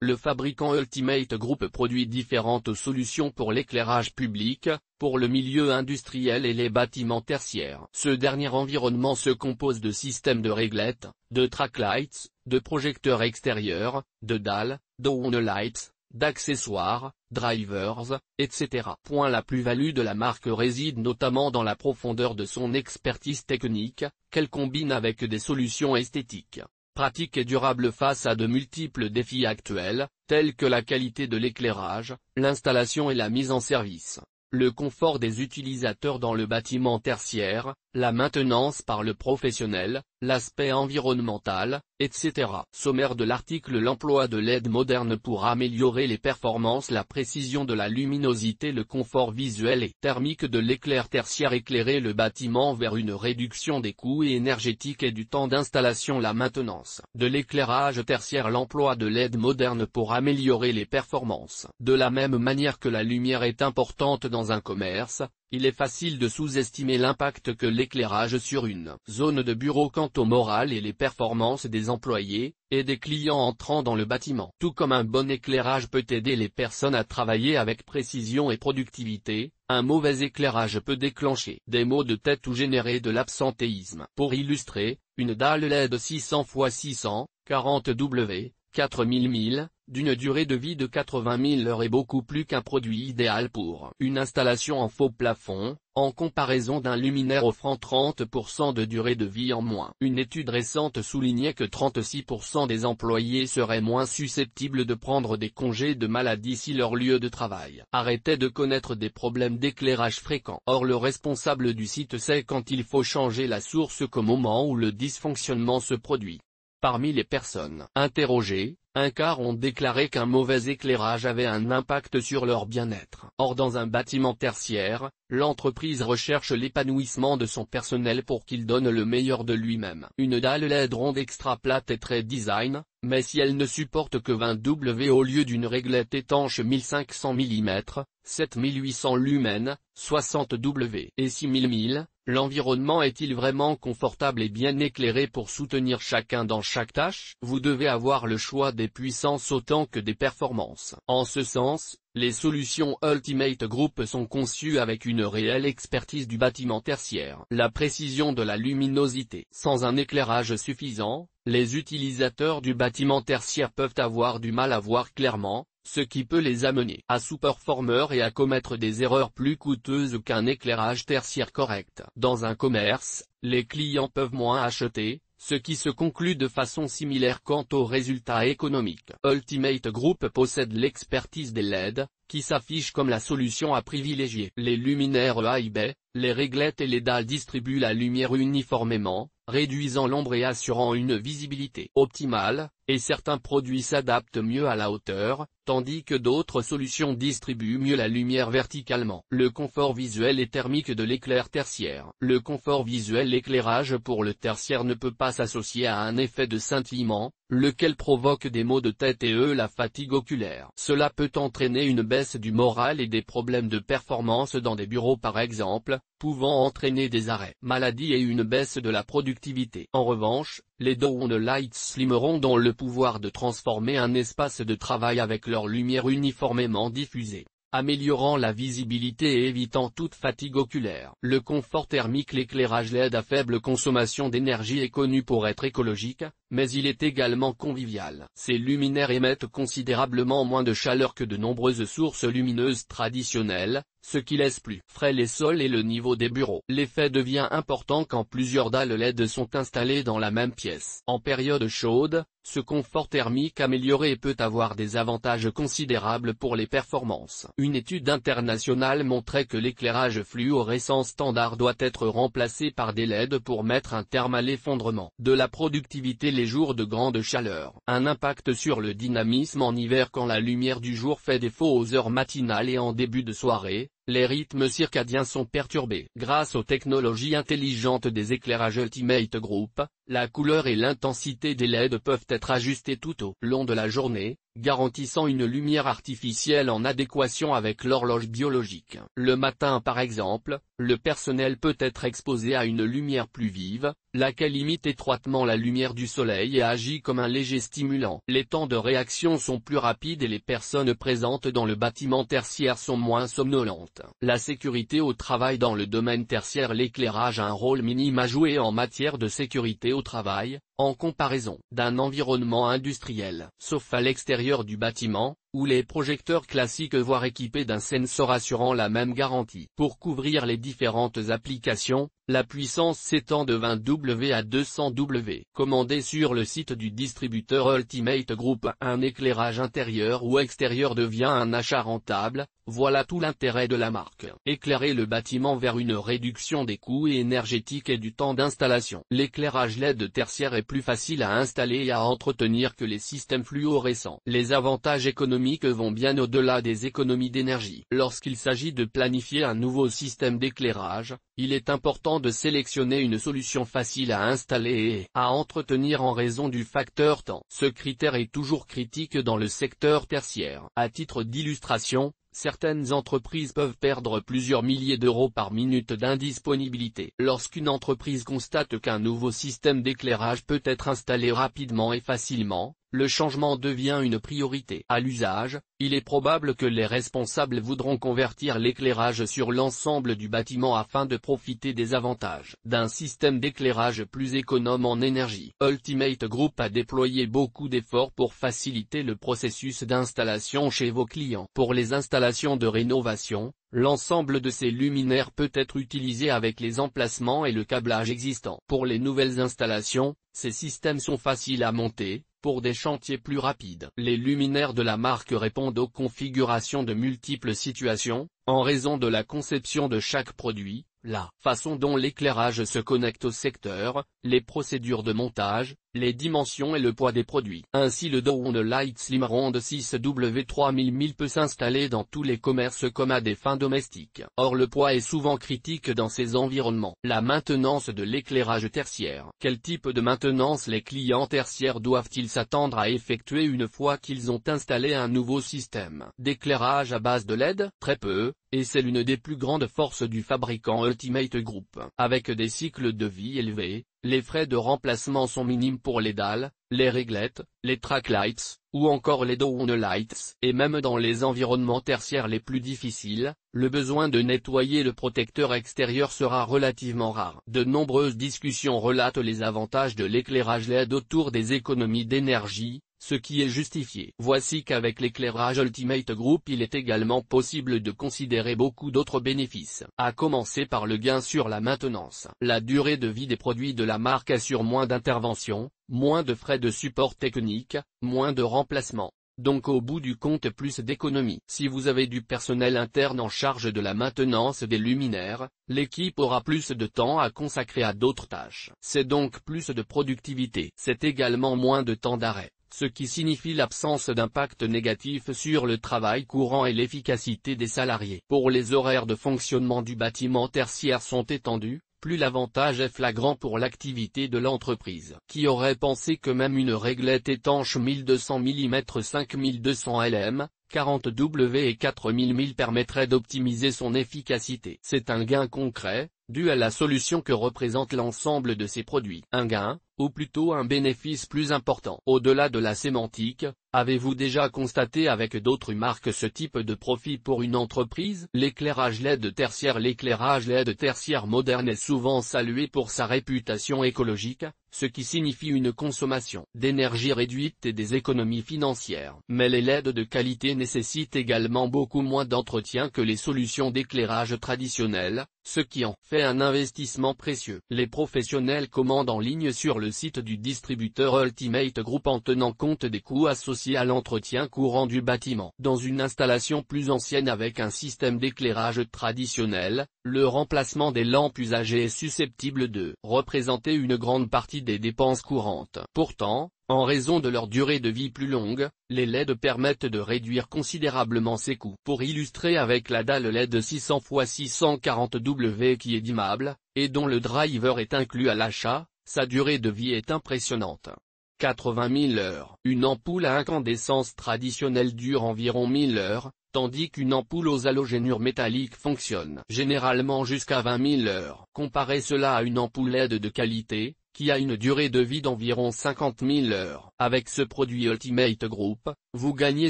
Le fabricant Ultimate Group produit différentes solutions pour l'éclairage public, pour le milieu industriel et les bâtiments tertiaires. Ce dernier environnement se compose de systèmes de réglettes, de tracklights, de projecteurs extérieurs, de dalles, downlights, d'accessoires, drivers, etc. La plus-value de la marque réside notamment dans la profondeur de son expertise technique, qu'elle combine avec des solutions esthétiques, pratiques et durables face à de multiples défis actuels, tels que la qualité de l'éclairage, l'installation et la mise en service, le confort des utilisateurs dans le bâtiment tertiaire, la maintenance par le professionnel, l'aspect environnemental, etc. Sommaire de l'article: l'emploi de LED moderne pour améliorer les performances, la précision de la luminosité, le confort visuel et thermique de l'éclair tertiaire, éclairer le bâtiment vers une réduction des coûts énergétiques et du temps d'installation, la maintenance de l'éclairage tertiaire, l'emploi de LED moderne pour améliorer les performances. De la même manière que la lumière est importante dans un commerce, il est facile de sous-estimer l'impact que l'éclairage sur une zone de bureau quant au moral et les performances des employés, et des clients entrant dans le bâtiment. Tout comme un bon éclairage peut aider les personnes à travailler avec précision et productivité, un mauvais éclairage peut déclencher des maux de tête ou générer de l'absentéisme. Pour illustrer, une dalle LED 600 x 600, 40 W, 4000 1000, d'une durée de vie de 80 000 heures est beaucoup plus qu'un produit idéal pour une installation en faux plafond, en comparaison d'un luminaire offrant 30% de durée de vie en moins. Une étude récente soulignait que 36% des employés seraient moins susceptibles de prendre des congés de maladie si leur lieu de travail arrêtait de connaître des problèmes d'éclairage fréquents. Or le responsable du site sait quand il faut changer la source qu'au moment où le dysfonctionnement se produit. Parmi les personnes interrogées, un quart ont déclaré qu'un mauvais éclairage avait un impact sur leur bien-être. Or dans un bâtiment tertiaire, l'entreprise recherche l'épanouissement de son personnel pour qu'il donne le meilleur de lui-même. Une dalle LED ronde extra plate est très design, mais si elle ne supporte que 20 W au lieu d'une réglette étanche 1500 mm, 7800 lumens, 60 W et 6000 1000, l'environnement est-il vraiment confortable et bien éclairé pour soutenir chacun dans chaque tâche? Vous devez avoir le choix des puissances autant que des performances. En ce sens, les solutions Ultimate Group sont conçues avec une réelle expertise du bâtiment tertiaire. La précision de la luminosité. Sans un éclairage suffisant, les utilisateurs du bâtiment tertiaire peuvent avoir du mal à voir clairement, ce qui peut les amener à sous-performer et à commettre des erreurs plus coûteuses qu'un éclairage tertiaire correct. Dans un commerce, les clients peuvent moins acheter, ce qui se conclut de façon similaire quant aux résultats économiques. Ultimate Group possède l'expertise des LED, qui s'affiche comme la solution à privilégier. Les luminaires high bay, les réglettes et les dalles distribuent la lumière uniformément, réduisant l'ombre et assurant une visibilité optimale, et certains produits s'adaptent mieux à la hauteur, tandis que d'autres solutions distribuent mieux la lumière verticalement. Le confort visuel et thermique de l'éclair tertiaire. Le confort visuel, l'éclairage pour le tertiaire ne peut pas s'associer à un effet de scintillement, lequel provoque des maux de tête et la fatigue oculaire. Cela peut entraîner une baisse du moral et des problèmes de performance dans des bureaux par exemple, pouvant entraîner des arrêts maladie et une baisse de la productivité. En revanche, les downlights slim ronds ont le pouvoir de transformer un espace de travail avec leur lumière uniformément diffusée, améliorant la visibilité et évitant toute fatigue oculaire. Le confort thermique. L'éclairage LED à faible consommation d'énergie est connu pour être écologique, mais il est également convivial. Ces luminaires émettent considérablement moins de chaleur que de nombreuses sources lumineuses traditionnelles, ce qui laisse plus frais les sols et le niveau des bureaux. L'effet devient important quand plusieurs dalles LED sont installées dans la même pièce. En période chaude, ce confort thermique amélioré peut avoir des avantages considérables pour les performances. Une étude internationale montrait que l'éclairage fluorescent standard doit être remplacé par des LED pour mettre un terme à l'effondrement de la productivité les jours de grande chaleur. Un impact sur le dynamisme en hiver quand la lumière du jour fait défaut aux heures matinales et en début de soirée. les rythmes circadiens sont perturbés. Grâce aux technologies intelligentes des éclairages Ultimate Group, la couleur et l'intensité des LED peuvent être ajustées tout au long de la journée, garantissant une lumière artificielle en adéquation avec l'horloge biologique. Le matin par exemple, le personnel peut être exposé à une lumière plus vive, laquelle imite étroitement la lumière du soleil et agit comme un léger stimulant. Les temps de réaction sont plus rapides et les personnes présentes dans le bâtiment tertiaire sont moins somnolentes. La sécurité au travail. Dans le domaine tertiaire, l'éclairage a un rôle minime à jouer en matière de sécurité au travail, en comparaison d'un environnement industriel. Sauf à l'extérieur du bâtiment, où les projecteurs classiques voire équipés d'un sensor assurant la même garantie. Pour couvrir les différentes applications, la puissance s'étend de 20 W à 200 W. Commandé sur le site du distributeur Ultimate Group, un éclairage intérieur ou extérieur devient un achat rentable, voilà tout l'intérêt de la marque. Éclairer le bâtiment vers une réduction des coûts énergétiques et du temps d'installation. L'éclairage LED tertiaire est plus facile à installer et à entretenir que les systèmes fluorescents. Les avantages économiques vont bien au-delà des économies d'énergie. Lorsqu'il s'agit de planifier un nouveau système d'éclairage, il est important de sélectionner une solution facile à installer et à entretenir en raison du facteur temps. Ce critère est toujours critique dans le secteur tertiaire. À titre d'illustration, certaines entreprises peuvent perdre plusieurs milliers d'euros par minute d'indisponibilité. Lorsqu'une entreprise constate qu'un nouveau système d'éclairage peut être installé rapidement et facilement, le changement devient une priorité. À l'usage, il est probable que les responsables voudront convertir l'éclairage sur l'ensemble du bâtiment afin de profiter des avantages d'un système d'éclairage plus économe en énergie. Ultimate Group a déployé beaucoup d'efforts pour faciliter le processus d'installation chez vos clients. Pour les installations de rénovation, l'ensemble de ces luminaires peut être utilisé avec les emplacements et le câblage existant. Pour les nouvelles installations, ces systèmes sont faciles à monter. Pour des chantiers plus rapides, les luminaires de la marque répondent aux configurations de multiples situations, en raison de la conception de chaque produit, la façon dont l'éclairage se connecte au secteur, les procédures de montage, les dimensions et le poids des produits. Ainsi le Dawn Light Slim Round 6W3000 peut s'installer dans tous les commerces comme à des fins domestiques. Or le poids est souvent critique dans ces environnements. La maintenance de l'éclairage tertiaire. Quel type de maintenance les clients tertiaires doivent-ils s'attendre à effectuer une fois qu'ils ont installé un nouveau système d'éclairage à base de LED? Très peu, et c'est l'une des plus grandes forces du fabricant Ultimate Group. Avec des cycles de vie élevés, les frais de remplacement sont minimes pour les dalles, les réglettes, les track lights, ou encore les down lights. Et même dans les environnements tertiaires les plus difficiles, le besoin de nettoyer le protecteur extérieur sera relativement rare. De nombreuses discussions relatent les avantages de l'éclairage LED autour des économies d'énergie, ce qui est justifié. Voici qu'avec l'éclairage Ultimate Group il est également possible de considérer beaucoup d'autres bénéfices. À commencer par le gain sur la maintenance. La durée de vie des produits de la marque assure moins d'interventions, moins de frais de support technique, moins de remplacement. Donc au bout du compte plus d'économies. Si vous avez du personnel interne en charge de la maintenance des luminaires, l'équipe aura plus de temps à consacrer à d'autres tâches. C'est donc plus de productivité. C'est également moins de temps d'arrêt, ce qui signifie l'absence d'impact négatif sur le travail courant et l'efficacité des salariés. Pour les horaires de fonctionnement du bâtiment tertiaire sont étendus, plus l'avantage est flagrant pour l'activité de l'entreprise. Qui aurait pensé que même une réglette étanche 1200 mm 5200 Lm, 40 W et 4000 mil permettrait d'optimiser son efficacité. C'est un gain concret, dû à la solution que représente l'ensemble de ces produits. Un gain, ou plutôt un bénéfice plus important. Au-delà de la sémantique, avez-vous déjà constaté avec d'autres marques ce type de profit pour une entreprise? L'éclairage LED tertiaire. L'éclairage LED tertiaire moderne est souvent salué pour sa réputation écologique, ce qui signifie une consommation d'énergie réduite et des économies financières. Mais les LED de qualité nécessitent également beaucoup moins d'entretien que les solutions d'éclairage traditionnelles, ce qui en fait un investissement précieux. Les professionnels commandent en ligne sur le site du distributeur Ultimate Group en tenant compte des coûts associés à l'entretien courant du bâtiment. Dans une installation plus ancienne avec un système d'éclairage traditionnel, le remplacement des lampes usagées est susceptible de représenter une grande partie des dépenses courantes. Pourtant, En raison de leur durée de vie plus longue, les LED permettent de réduire considérablement ses coûts. Pour illustrer avec la dalle LED 600 x 640W qui est dimmable, et dont le driver est inclus à l'achat, sa durée de vie est impressionnante. 80 000 heures. Une ampoule à incandescence traditionnelle dure environ 1000 heures, tandis qu'une ampoule aux halogénures métalliques fonctionne généralement jusqu'à 20 000 heures. Comparez cela à une ampoule LED de qualité, qui a une durée de vie d'environ 50 000 heures. Avec ce produit Ultimate Group, vous gagnez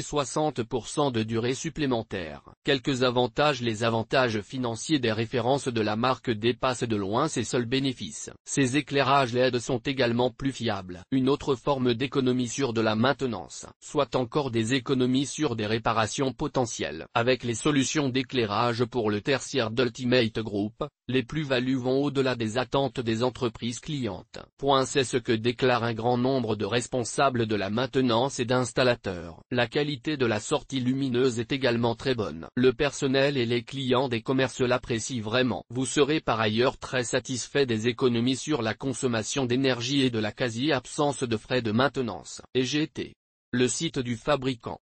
60% de durée supplémentaire. Quelques avantages. Les avantages financiers des références de la marque dépassent de loin ses seuls bénéfices. Ces éclairages LED sont également plus fiables. Une autre forme d'économie sur de la maintenance, soit encore des économies sur des réparations potentielles. Avec les solutions d'éclairage pour le tertiaire d'Ultimate Group, les plus-values vont au-delà des attentes des entreprises clientes. C'est ce que déclare un grand nombre de responsables de la maintenance et d'installateurs. La qualité de la sortie lumineuse est également très bonne. Le personnel et les clients des commerces l'apprécient vraiment. Vous serez par ailleurs très satisfait des économies sur la consommation d'énergie et de la quasi-absence de frais de maintenance. EGT. Le site du fabricant.